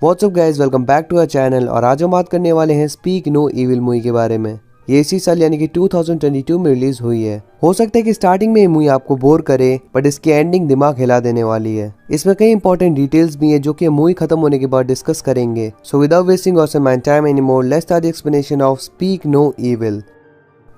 WhatsApp guys, welcome back to our channel. और आज हम बात करने वाले हैं स्पीक नो इविल मूवी के बारे में। ये इसी साल यानी कि 2022 में रिलीज हुई है। हो सकता है कि स्टार्टिंग में ये मूवी आपको बोर करे, बट इसकी एंडिंग दिमाग हिला देने वाली है। इसमें कई इंपॉर्टेंट डिटेल्स भी हैं जो कि मूवी खत्म होने के बाद डिस्कस करेंगे। So without wasting my time anymore, let's start the explanation of speak no evil.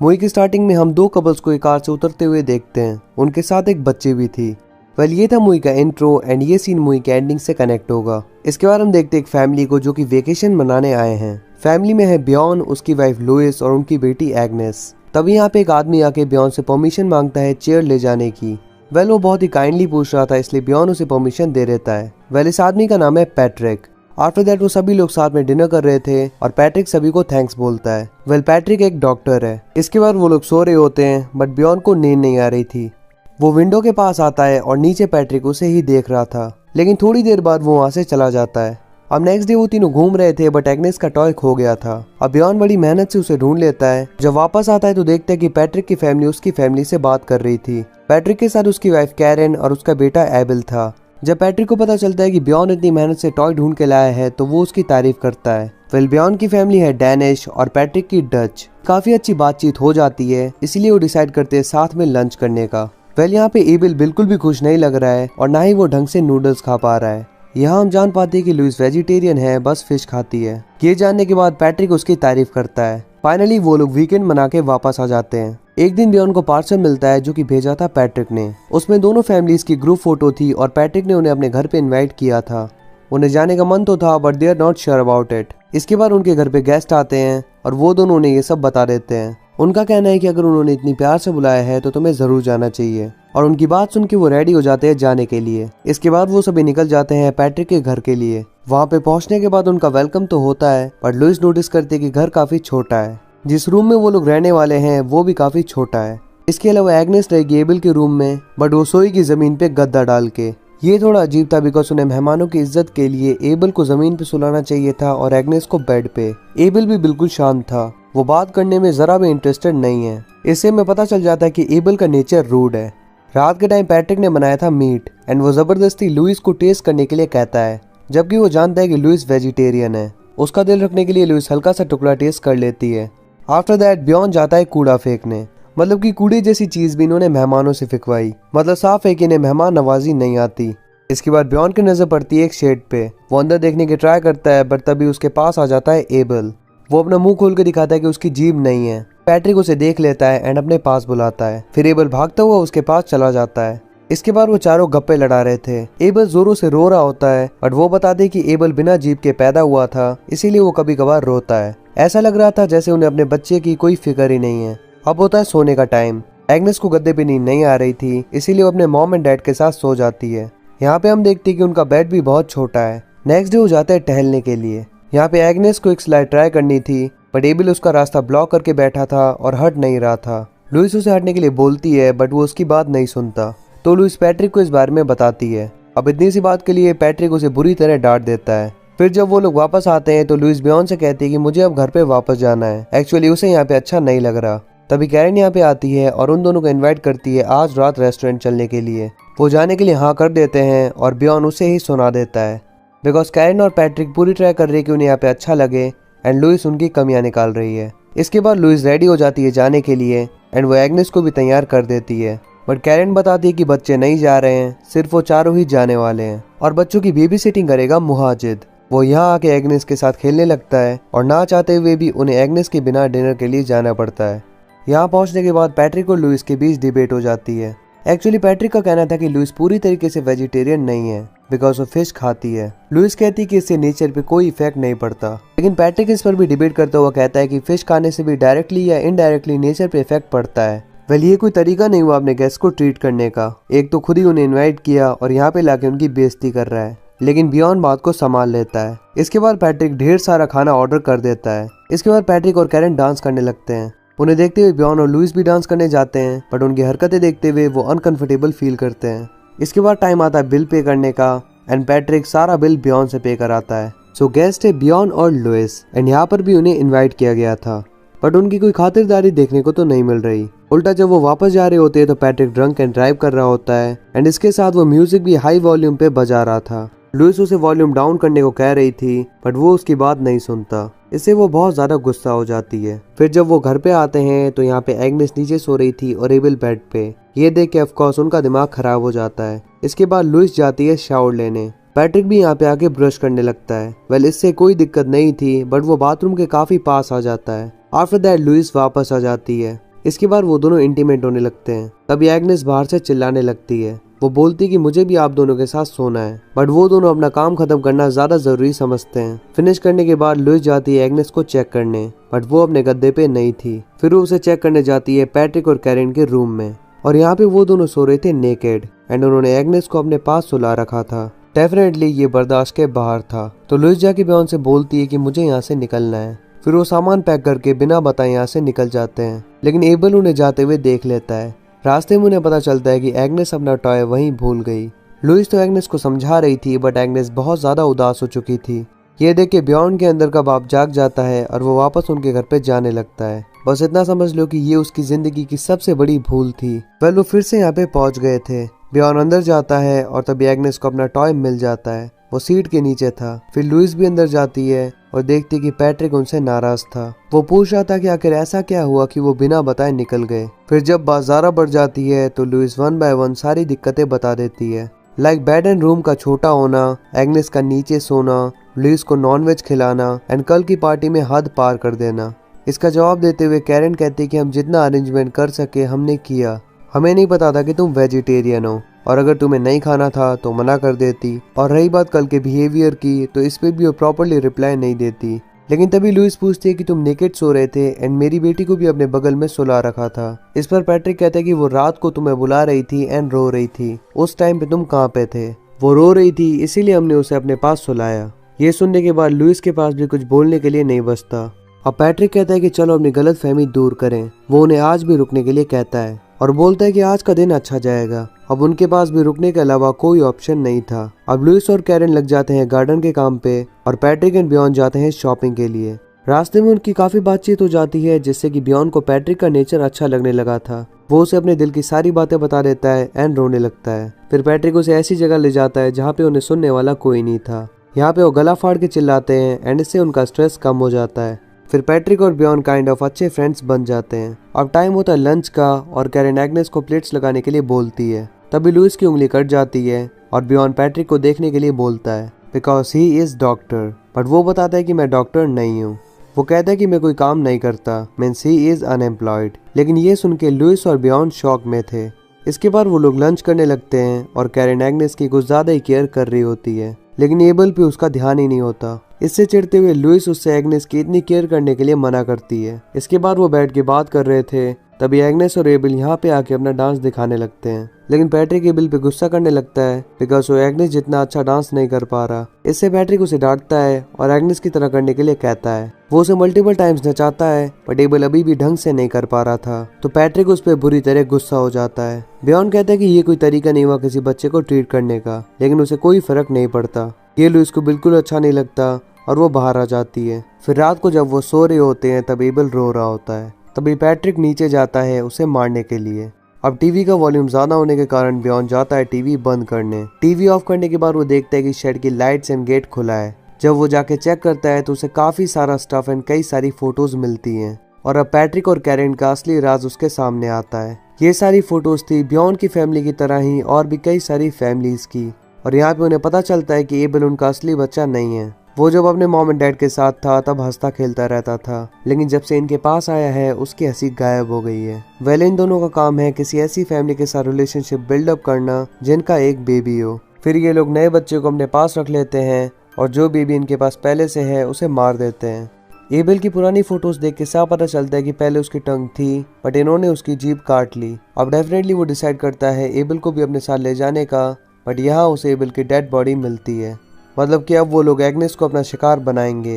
Movie की स्टार्टिंग में हम दो कपल्स को एक कार से उतरते हुए देखते हैं। उनके साथ एक बच्चे भी थी। ये था मूवी का इंट्रो एंड ये सीन मूवी के एंडिंग से कनेक्ट होगा। इसके बाद हम देखते हैं एक फैमिली को जो कि वेकेशन मनाने आए हैं। फैमिली में है बियॉन, उसकी वाइफ लुइस और उनकी बेटी एग्नेस। तभी यहाँ पे एक आदमी आके बियॉन से परमिशन मांगता है चेयर ले जाने की। वो बहुत ही काइंडली पूछ रहा था, इसलिए बियॉन उसे परमिशन दे देता है। इस आदमी का नाम है पैट्रिक। आफ्टर दैट वो सभी लोग साथ में डिनर कर रहे थे और पैट्रिक सभी को थैंक्स बोलता है। पैट्रिक एक डॉक्टर है। इसके बाद वो लोग सो रहे होते हैं, बट बियॉन को नींद नहीं आ रही थी। वो विंडो के पास आता है और नीचे पैट्रिक उसे ही देख रहा था, लेकिन थोड़ी देर बाद वो वहाँ से चला जाता है। अब नेक्स्ट डे वो तीनों घूम रहे थे, बट एग्नेस का टॉय खो गया था। अब बियॉन बड़ी मेहनत से उसे ढूंढ लेता है। जब वापस आता है तो देखता है कि पैट्रिक की फैमिली उसकी फैमिली से बात कर रही थी। पैट्रिक के साथ उसकी वाइफ कैरन और उसका बेटा एबिल था। जब पैट्रिक को पता चलता है कि बियॉन इतनी मेहनत से टॉय ढूंढ के लाया है तो वो उसकी तारीफ करता है। बियॉन की फैमिली है डैनिश और पैट्रिक की डच। काफी अच्छी बातचीत हो जाती है, इसलिए वो डिसाइड करते हैं साथ में लंच करने का। यहाँ पे एबिल बिल्कुल भी खुश नहीं लग रहा है और ना ही वो ढंग से नूडल्स खा पा रहा है। यहाँ हम जान पाते हैं कि लुइस वेजिटेरियन है, बस फिश खाती है। ये जानने के बाद पैट्रिक उसकी तारीफ करता है। फाइनली वो लोग वीकेंड मना के वापस आ जाते हैं। एक दिन बियॉन को पार्सल मिलता है जो कि भेजा था पैट्रिक ने। उसमें दोनों फैमिलीज की ग्रुप फोटो थी और पैट्रिक ने उन्हें अपने घर पे इनवाइट किया था। उन्हें जाने का मन तो था, but they are not sure about it. इसके बाद उनके घर पे गेस्ट आते हैं और वो दोनों उन्हें ये सब बता देते हैं। उनका कहना है कि अगर उन्होंने इतनी प्यार से बुलाया है तो तुम्हें जरूर जाना चाहिए। और उनकी बात सुन के वो रेडी हो जाते हैं जाने के लिए। इसके बाद वो सभी निकल जाते हैं पैट्रिक के घर के लिए। वहाँ पे पहुँचने के बाद उनका वेलकम तो होता है, पर लुइस नोटिस करती है कि घर काफी छोटा है। जिस रूम में वो लोग रहने वाले हैं वो भी काफी छोटा है। इसके अलावा एग्नेस रहेगी एबिल के रूम में, बट वो सोएगी जमीन पे गद्दा डाल के। ये थोड़ा अजीब था, बिकॉज उन्हें मेहमानों की इज्जत के लिए एबिल को जमीन पे सुलाना चाहिए था और एग्नेस को बेड पे। एबिल भी बिल्कुल शांत था, वो बात करने में जरा भी इंटरेस्टेड नहीं है। इससे हमें पता चल जाता है कि एबिल का नेचर रूड है। रात के टाइम पैट्रिक ने बनाया था मीट एंड वो जबरदस्ती लुइस को टेस्ट करने के लिए कहता है, जबकि वो जानता है कि लुइस वेजिटेरियन है। उसका दिल रखने के लिए लुइस हल्का सा टुकड़ा टेस्ट कर लेती है। आफ्टर दैट बियॉन जाता है कूड़ा फेंकने। मतलब कि कूड़े जैसी चीज भी इन्होंने मेहमानों से फेंकवाई। मतलब साफ है कि इन्हें मेहमान नवाजी नहीं आती। इसके बाद बियॉन की नजर पड़ती है एक शेड पे। वो अंदर देखने की ट्राई करता है, बट तभी उसके पास आ जाता है एबिल। वो अपना मुंह खोल के दिखाता है कि उसकी जीभ नहीं है। पैट्रिक उसे देख लेता है एंड अपने पास बुलाता है। फिर एबिल भागता हुआ उसके पास चला जाता है। इसके बाद वो चारों गप्पे लड़ा रहे थे। एबिल जोरों से रो रहा होता है, बट वो बताते कि एबिल बिना जीभ के पैदा हुआ था, इसीलिए वो कभी कभार रोता है। ऐसा लग रहा था जैसे उन्हें अपने बच्चे की कोई फिक्र ही नहीं है। अब होता है सोने का टाइम। एग्नेस को गद्दे पे नींद नहीं आ रही थी, इसीलिए वो अपने मॉम एंड डैड के साथ सो जाती है। यहाँ पे हम देखते हैं कि उनका बेड भी बहुत छोटा है। नेक्स्ट डे वो जाते हैं टहलने के लिए। यहाँ पे एग्नेस को एक स्लाइड ट्राई करनी थी, बट एबिल उसका रास्ता ब्लॉक करके बैठा था और हट नहीं रहा था। लुइस उसे हटने के लिए बोलती है, बट वो उसकी बात नहीं सुनता। तो लुइस पैट्रिक को इस बारे में बताती है। अब इतनी सी बात के लिए पैट्रिक उसे बुरी तरह डांट देता है। फिर जब वो लोग वापस आते हैं तो लुइस बियॉन से कहती है कि मुझे अब घर पे वापस जाना है। एक्चुअली उसे यहाँ पे अच्छा नहीं लग रहा। तभी कैरन यहाँ पे आती है और उन दोनों को इन्वाइट करती है आज रात रेस्टोरेंट चलने के लिए। वो जाने के लिए हाँ कर देते हैं और बियॉन उसे ही सुना देता है, बिकॉज कैरन और पैट्रिक पूरी ट्राई कर रही है कि उन्हें यहाँ पे अच्छा लगे एंड लुइस उनकी कमियां निकाल रही है। इसके बाद लुइस रेडी हो जाती है जाने के लिए एंड वो एग्नेस को भी तैयार कर देती है। बट कैरन बताती है कि बच्चे नहीं जा रहे हैं, सिर्फ वो चारों ही जाने वाले हैं और बच्चों की बेबी सिटिंग करेगा मुहाजिद। वो यहाँ आके एग्नेस के साथ खेलने लगता है और ना चाहते हुए भी उन्हें एग्नेस के बिना डिनर के लिए जाना पड़ता है। यहाँ पहुँचने के बाद पैट्रिक और लुइस के बीच डिबेट हो जाती है। एक्चुअली पैट्रिक का कहना था कि लुइस पूरी तरीके से वेजिटेरियन नहीं है, बिकॉज वो फिश खाती है। लुइस कहती कि इससे नेचर पे कोई इफेक्ट नहीं पड़ता, लेकिन पैट्रिक इस पर भी डिबेट करता हुआ कहता है कि फिश खाने से भी डायरेक्टली या इनडायरेक्टली नेचर पे इफेक्ट पड़ता है। ये कोई तरीका नहीं हुआ अपने गेस्ट को ट्रीट करने का। एक तो खुद ही उन्हें इन्वाइट किया और यहाँ पे लाके उनकी बेइज्जती कर रहा है, लेकिन बियॉन बात को संभाल लेता है। इसके बाद पैट्रिक ढेर सारा खाना ऑर्डर कर देता है। इसके बाद पैट्रिक और कैरन डांस करने लगते हैं। उन्हें देखते हुए बियॉन और लुइस भी डांस करने जाते हैं, बट उनकी हरकतें देखते हुए वो अनकंफर्टेबल फील करते हैं। इसके बाद टाइम आता है बिल पे करने का एंड पैट्रिक सारा बिल बियॉन से पे कराता है। सो गेस्ट है बियॉन और लुइस एंड यहाँ पर भी उन्हें इन्वाइट किया गया था, बट उनकी कोई खातिरदारी देखने को तो नहीं मिल रही। उल्टा जब वो वापस जा रहे होते हैं तो पैट्रिक ड्रंक एंड ड्राइव कर रहा होता है एंड इसके साथ वो म्यूजिक भी हाई वॉल्यूम पे बजा रहा था। लुइस उसे वॉल्यूम डाउन करने को कह रही थी बट वो उसकी बात नहीं सुनता। इससे वो बहुत ज्यादा गुस्सा हो जाती है। फिर जब वो घर पे आते हैं तो यहाँ पे एग्नेस नीचे सो रही थी और एबल बेड पे। ये देख के ऑफकोर्स उनका दिमाग खराब हो जाता है। इसके बाद लुइस जाती है शावर लेने। पैट्रिक भी यहाँ पे आके ब्रश करने लगता है। वेल इससे कोई दिक्कत नहीं थी बट वो बाथरूम के काफी पास आ जाता है। आफ्टर दैट लुइस वापस आ जाती है। इसके बाद वो दोनों इंटीमेट होने लगते हैं। तभी एग्नेस बाहर से चिल्लाने लगती है। वो बोलती कि मुझे भी आप दोनों के साथ सोना है बट वो दोनों अपना काम खत्म करना ज्यादा जरूरी समझते हैं। फिनिश करने के बाद लुइस जाती है एग्नेस को चेक करने बट वो अपने गद्दे पे नहीं थी। फिर वो उसे चेक करने जाती है पैट्रिक और कैरेन के रूम में और यहाँ पे वो दोनों सो रहे थे नेकेड एंड उन्होंने एग्नेस को अपने पास सुला रखा था। डेफिनेटली ये बर्दाश्त के बाहर था। तो लुइस जाके बियॉन से बोलती है कि मुझे यहाँ से निकलना है। फिर वो सामान पैक करके बिना बताए यहाँ से निकल जाते हैं लेकिन एबल उन्हें जाते हुए देख लेता है। रास्ते में उन्हें पता चलता है कि एग्नेस अपना टॉय वहीं भूल गई। लुइस तो एग्नेस को समझा रही थी बट एग्नेस बहुत ज्यादा उदास हो चुकी थी। ये देख के बियॉन के अंदर का बाप जाग जाता है और वो वापस उनके घर पे जाने लगता है। बस इतना समझ लो कि ये उसकी जिंदगी की सबसे बड़ी भूल थी। वेल वो फिर से यहाँ पे पहुंच गए थे। बियॉन अंदर जाता है और तभी एग्नेस को अपना टॉय मिल जाता है। वो सीट के नीचे था। फिर लुइस भी अंदर जाती है और देखती कि पैट्रिक उनसे नाराज था। वो पूछ रहा था कि आखिर ऐसा क्या हुआ कि वो बिना बताए निकल गए। फिर जब बात ज़्यादा बढ़ जाती है तो लुइस 1 बाय 1 सारी दिक्कतें बता देती है। लाइक बेड एंड रूम का छोटा होना, एग्नेस का नीचे सोना, लुइस को नॉनवेज खिलाना एंड कल की पार्टी में हद पार कर देना। इसका जवाब देते हुए कैरेन कहती कि हम जितना अरेंजमेंट कर सके हमने किया। हमें नहीं पता था कि तुम वेजिटेरियन हो और अगर तुम्हें नहीं खाना था तो मना कर देती। और रही बात कल के बिहेवियर की तो इस पे भी वो प्रॉपरली रिप्लाई नहीं देती। लेकिन तभी लुइस पूछती है कि तुम नेकेड सो रहे थे एंड मेरी बेटी को भी अपने बगल में सुला रखा था। इस पर पैट्रिक कहता है कि वो रात को तुम्हें बुला रही थी एंड रो रही थी। उस टाइम पे तुम कहाँ पे थे? वो रो रही थी इसीलिए हमने उसे अपने पास सुलाया। ये सुनने के बाद लुइस के पास भी कुछ बोलने के लिए नहीं बचता। अब पैट्रिक कहता है कि चलो अपनी गलत फहमी दूर करें। वो उन्हें आज भी रुकने के लिए कहता है और बोलता है कि आज का दिन अच्छा जाएगा। अब उनके पास भी रुकने के अलावा कोई ऑप्शन नहीं था। अब लुइस और कैरेन लग जाते हैं गार्डन के काम पे और पैट्रिक एंड बियॉन जाते हैं शॉपिंग के लिए। रास्ते में उनकी काफी बातचीत हो जाती है जिससे कि बियॉन को पैट्रिक का नेचर अच्छा लगने लगा था। वो उसे अपने दिल की सारी बातें बता देता है एंड रोने लगता है। फिर पैट्रिक उसे ऐसी जगह ले जाता है जहाँ पे उन्हें सुनने वाला कोई नहीं था। यहाँ पे वो गला फाड़ के चिल्लाते हैं एंड इससे उनका स्ट्रेस कम हो जाता है। फिर पैट्रिक और बियॉन काइंड ऑफ अच्छे फ्रेंड्स बन जाते हैं। अब टाइम होता है लंच का और कैरेन एग्नेस को प्लेट्स लगाने के लिए बोलती है। तभी लुइस की उंगली कट जाती है और बियॉन पैट्रिक को देखने के लिए बोलता है because he is doctor. But वो बताता है कि मैं डॉक्टर नहीं हूँ। वो कहता है कि मैं कोई काम नहीं करता, मीन्स ही इज अनएम्प्लॉयड। लेकिन ये सुन के लुइस और बियॉन शॉक में थे। इसके बाद वो लोग लंच करने लगते हैं और कैरेन एग्नेस की कुछ ज्यादा ही केयर कर रही होती है लेकिन एबल पे उसका ध्यान ही नहीं होता। इससे चिढ़ते हुए लुइस उससे एग्नेस की इतनी केयर करने के लिए मना करती है। इसके बाद वो बैठ के बात कर रहे थे तभी एग्नेस और एबल यहाँ पे आके अपना डांस दिखाने लगते हैं। लेकिन पैट्रिक एबल पे गुस्सा करने लगता है बिकॉज वो एग्नेस जितना अच्छा डांस नहीं कर पा रहा। इससे पैट्रिक उसे डांटता है और एग्नेस की तरह करने के लिए कहता है। वो उसे मल्टीपल टाइम्स नचाता है बट एबल अभी भी ढंग से नहीं कर पा रहा था। तो पैट्रिक उस पर बुरी तरह गुस्सा हो जाता है। बियॉन कहता है कि ये कोई तरीका नहीं हुआ किसी बच्चे को ट्रीट करने का, लेकिन उसे कोई फर्क नहीं पड़ता। ये लुइस को बिल्कुल अच्छा नहीं लगता और वो बाहर आ जाती है। फिर रात को जब वो सो रहे होते हैं तब एबल रो रहा होता है। तभी पैट्रिक नीचे जाता है उसे मारने के लिए। अब टीवी का वॉल्यूम ज्यादा होने के कारण बियॉन जाता है टीवी बंद करने। टीवी ऑफ करने के बाद वो देखता है कि शेड की लाइट्स एंड गेट खुला है। जब वो जाके चेक करता है तो उसे काफी सारा स्टफ एंड कई सारी फोटोज मिलती हैं और अब पैट्रिक और कैरेन का असली राज उसके सामने आता है। ये सारी फोटोज थी बियॉन की फैमिली की तरह ही और भी कई सारी फैमिलीज की। और यहाँ पे उन्हें पता चलता है कि एबल उनका असली बच्चा नहीं है। वो जब अपने मॉम एंड डैड के साथ था तब हंसता खेलता रहता था, लेकिन जब से इनके पास आया है उसकी हंसी गायब हो गई है। वेल इन दोनों का काम है किसी ऐसी फैमिली के साथ रिलेशनशिप बिल्डअप करना जिनका एक बेबी हो। फिर ये लोग नए बच्चे को अपने पास रख लेते हैं और जो बेबी इनके पास पहले से है उसे मार देते हैं। एबल की पुरानी फोटोज देख के साफ पता चलता है कि पहले उसकी टंग थी बट इन्होंने उसकी जीभ काट ली। अब डेफिनेटली वो डिसाइड करता है एबल को भी अपने साथ ले जाने का, बट यहाँ उसे एबल की डेड बॉडी मिलती है। मतलब कि अब वो लोग एग्नेस को अपना शिकार बनाएंगे।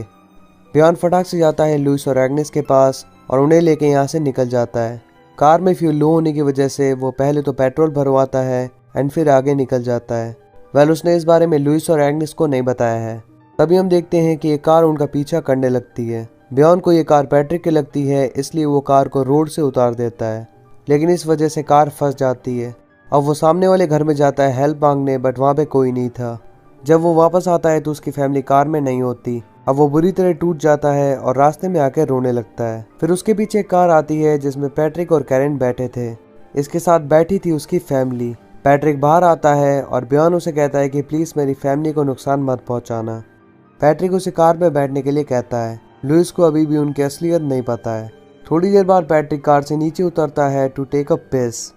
बियॉन फटाक से जाता है लुइस और एग्नेस के पास और उन्हें लेके यहाँ से निकल जाता है। कार में फ्यूल लो होने की वजह से वो पहले तो पेट्रोल भरवाता है एंड फिर आगे निकल जाता है। वेल उसने इस बारे में लुइस और एग्नेस को नहीं बताया है। तभी हम देखते हैं कि ये कार उनका पीछा करने लगती है। बियॉन को ये कार पैट्रिक की लगती है इसलिए वो कार को रोड से उतार देता है, लेकिन इस वजह से कार फंस जाती है। अब वो सामने वाले घर में जाता है हेल्प मांगने बट वहाँ पे कोई नहीं था। जब वो वापस आता है तो उसकी फैमिली कार में नहीं होती। अब वो बुरी तरह टूट जाता है और रास्ते में आकर रोने लगता है। फिर उसके पीछे एक कार आती है जिसमें पैट्रिक और कैरेन बैठे थे। इसके साथ बैठी थी उसकी फैमिली। पैट्रिक बाहर आता है और बियॉन उसे कहता है कि प्लीज मेरी फैमिली को नुकसान मत पहुंचाना। पैट्रिक उसे कार में बैठने के लिए कहता है। लुइस को अभी भी उनकी असलियत नहीं पता है। थोड़ी देर बाद पैट्रिक कार से नीचे उतरता है टू टेक अ पिस,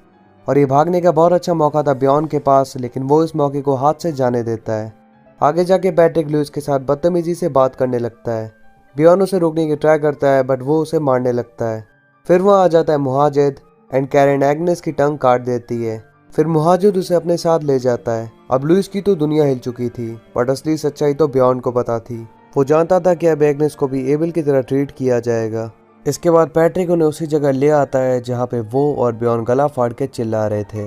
और ये भागने का बहुत अच्छा मौका था बियॉन के पास, लेकिन वो इस मौके को हाथ से जाने देता है। आगे जाके पैट्रिक लुइस के साथ बदतमीजी से बात करने लगता है। बियॉन उसे रोकने की ट्राई करता है बट वो उसे मारने लगता है। फिर वहाँ आ जाता है मुहाजिद एंड कैरेन एग्नेस की टंग काट देती है। फिर मुहाजिद उसे अपने साथ ले जाता है। अब लुइस की तो दुनिया हिल चुकी थी बट असली सच्चाई तो बियॉन को पता थी। वो जानता था कि अब एग्नेस को भी एबल की तरह ट्रीट किया जाएगा। इसके बाद पैट्रिक उन्हें उसी जगह ले आता है जहाँ पे वो और बियॉन गला फाड़ के चिल्ला रहे थे।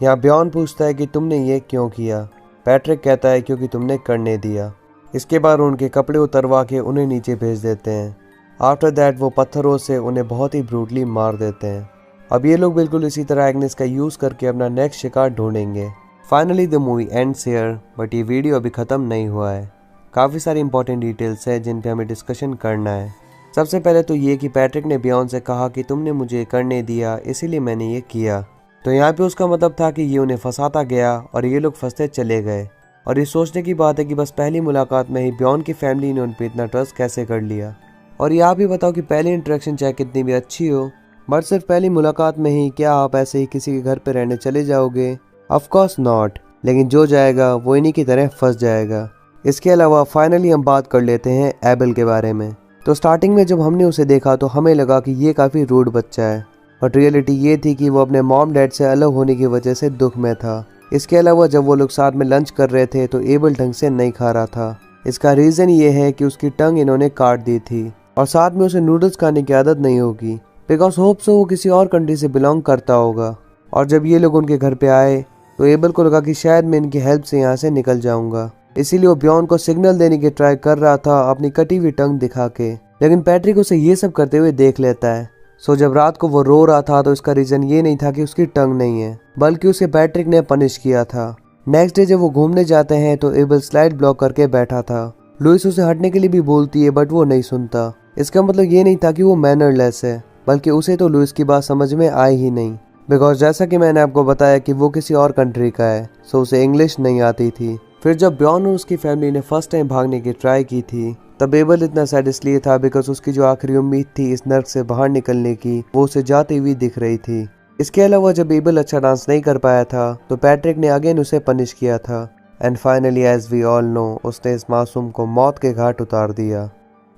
यहाँ बियॉन पूछता है कि तुमने ये क्यों किया। पैट्रिक कहता है क्योंकि तुमने करने दिया। इसके बाद उनके कपड़े उतरवा के उन्हें नीचे भेज देते हैं। आफ्टर दैट वो पत्थरों से उन्हें बहुत ही ब्रूटली मार देते हैं। अब ये लोग बिल्कुल इसी तरह एग्नेस का यूज़ करके अपना नेक्स्ट शिकार ढूंढेंगे। Finally the movie ends here, but ये वीडियो अभी ख़त्म नहीं हुआ है। काफ़ी सारी इंपॉर्टेंट डिटेल्स है जिन पे हमें डिस्कशन करना है। सबसे पहले तो ये कि पैट्रिक ने बियॉन से कहा कि तुमने मुझे करने दिया इसीलिए मैंने ये किया। तो यहाँ पे उसका मतलब था कि ये उन्हें फंसाता गया और ये लोग फंसते चले गए। और ये सोचने की बात है कि बस पहली मुलाकात में ही बियॉन की फैमिली ने उन पर इतना ट्रस्ट कैसे कर लिया। और ये आप ही बताओ कि पहली इंटरेक्शन चाहे कितनी भी अच्छी हो, बट सिर्फ पहली मुलाकात में ही क्या आप ऐसे ही किसी के घर पे रहने चले जाओगे? Of course not. लेकिन जो जाएगा वो इन्हीं की तरह फंस जाएगा। इसके अलावा फाइनली हम बात कर लेते हैं एबल के बारे में। तो स्टार्टिंग में जब हमने उसे देखा तो हमें लगा कि ये काफ़ी रूड बच्चा है, बट रियलिटी ये थी कि वो अपने मॉम डैड से अलग होने की वजह से दुख में था। इसके अलावा जब वो लोग साथ में लंच कर रहे थे तो एबल ढंग से नहीं खा रहा था। इसका रीज़न ये है कि उसकी टंग इन्होंने काट दी थी और साथ में उसे नूडल्स खाने की आदत नहीं होगी, बिकॉज होप सो वो किसी और कंट्री से बिलोंग करता होगा। और जब ये लोग उनके घर पे आए तो एबल को लगा कि शायद मैं इनकी हेल्प से यहाँ से निकल जाऊंगा, इसीलिए वो बियॉन को सिग्नल देने की ट्राई कर रहा था अपनी कटी हुई टंग दिखा के। लेकिन पैट्रिक उसे ये सब करते हुए देख लेता है। सो जब रात को वो रो रहा था तो इसका रीजन ये नहीं था कि उसकी टंग नहीं है, बल्कि उसे पैट्रिक ने पनिश किया था। नेक्स्ट डे जब वो घूमने जाते हैं तो एबल स्लाइड ब्लॉक करके बैठा था। लुइस उसे हटने के लिए भी बोलती है बट वो नहीं सुनता। इसका मतलब ये नहीं था कि वो मैनरलेस है, बल्कि उसे तो लुइस की बात समझ में आई ही नहीं, बिकॉज जैसा कि मैंने आपको बताया कि वो किसी और कंट्री का है, सो उसे इंग्लिश नहीं आती थी। फिर जब बियॉन और उसकी फैमिली ने फर्स्ट टाइम भागने की ट्राई की थी तब एबल इतना सैड इसलिए था बिकॉज उसकी जो आखिरी उम्मीद थी इस नर्क से बाहर निकलने की वो उसे जाती हुई दिख रही थी। इसके अलावा जब एबल अच्छा डांस नहीं कर पाया था तो पैट्रिक ने अगेन उसे पनिश किया था। And finally as we all know उसने इस मासूम को मौत के घाट उतार दिया।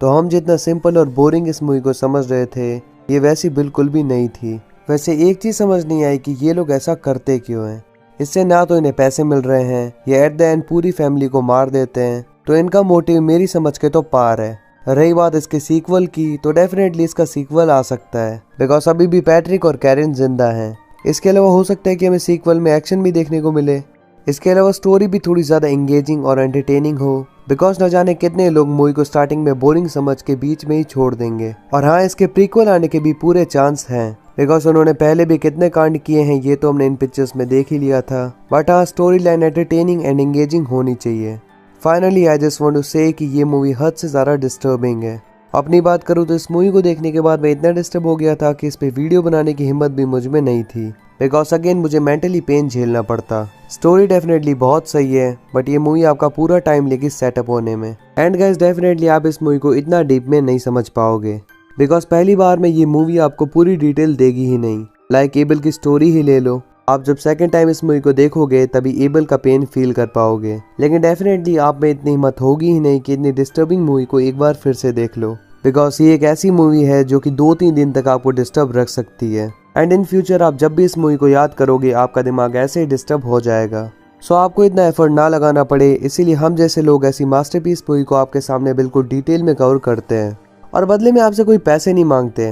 तो हम जितना सिंपल और बोरिंग इस मूवी को समझ रहे थे ये वैसी बिल्कुल भी नहीं थी। वैसे एक चीज समझ नहीं आई कि ये लोग ऐसा करते क्यों हैं। इससे ना तो इन्हें पैसे मिल रहे हैं, ये एट द एंड पूरी फैमिली को मार देते हैं, तो इनका मोटिव मेरी समझ के तो पार है। रही बात इसके सीक्वल की तो डेफिनेटली इसका सीक्वल आ सकता है बिकॉज अभी भी पैट्रिक और कैरेन जिंदा हैं। इसके अलावा हो सकता है कि हमें सीक्वल में एक्शन भी देखने को मिले। इसके अलावा स्टोरी भी थोड़ी ज़्यादा एंगेजिंग और एंटरटेनिंग हो, बिकॉज न जाने कितने लोग मूवी को स्टार्टिंग में बोरिंग समझ के बीच में ही छोड़ देंगे। और हाँ, इसके प्रीक्वल आने के भी पूरे चांस हैं बिकॉज उन्होंने पहले भी कितने कांड किए हैं ये तो हमने इन पिक्चर्स में देख ही लिया था। बट हाँ, story line entertaining and engaging होनी चाहिए। Finally I just want to say कि ये मूवी हद से ज़्यादा डिस्टर्बिंग है। अपनी बात करूँ तो इस मूवी को देखने के बाद मैं इतना डिस्टर्ब हो गया था कि इस पे वीडियो बनाने की हिम्मत भी मुझ में नहीं थी, बिकॉज अगेन मुझे मेंटली पेन झेलना पड़ता। स्टोरी डेफिनेटली बहुत सही है बट ये मूवी आपका पूरा टाइम लेगी सेटअप होने में। एंड गाइस डेफिनेटली आप इस मूवी को इतना डीप में नहीं समझ पाओगे बिकॉज पहली बार में ये मूवी आपको पूरी डिटेल देगी ही नहीं। लाइक एबल की स्टोरी ही ले लो, आप जब सेकंड टाइम इस मूवी को देखोगे तभी एबल का पेन फील कर पाओगे। लेकिन डेफिनेटली आप में इतनी हिम्मत होगी ही नहीं कि इतनी डिस्टर्बिंग मूवी को एक बार फिर से देख लो, बिकॉज ये एक ऐसी मूवी है जो कि 2-3 दिन तक आपको डिस्टर्ब रख सकती है। एंड इन फ्यूचर आप जब भी इस मूवी को याद करोगे आपका दिमाग ऐसे ही डिस्टर्ब हो जाएगा। सो आपको इतना एफर्ट ना लगाना पड़े, इसीलिए हम जैसे लोग ऐसी मास्टरपीस मूवी को आपके सामने बिल्कुल डिटेल में कवर करते हैं और बदले में आपसे कोई पैसे नहीं मांगते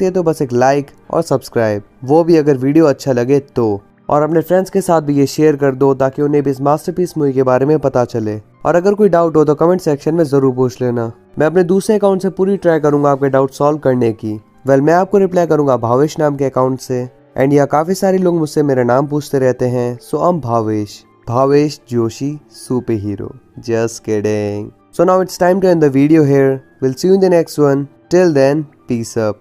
हैं तो बस एक लाइक और सब्सक्राइब, वो भी अगर वीडियो अच्छा लगे तो। और अपने फ्रेंड्स के साथ भी ये शेयर कर दो ताकि उन्हें भी इस मास्टरपीस मूवी के बारे में पता चले। और अगर कोई डाउट हो तो कमेंट सेक्शन में जरूर पूछ लेना, मैं अपने दूसरे अकाउंट से पूरी ट्राई करूंगा आपके डाउट सॉल्व करने की। मैं आपको रिप्लाई करूंगा भावेश नाम के अकाउंट से। एंड यहाँ काफी सारे लोग मुझसे मेरा नाम पूछते रहते हैं, so I am Bhavesh. Bhavesh Joshi superhero. Just kidding. So now it's time to end the video here. We'll see you in the next one. Till then, peace up.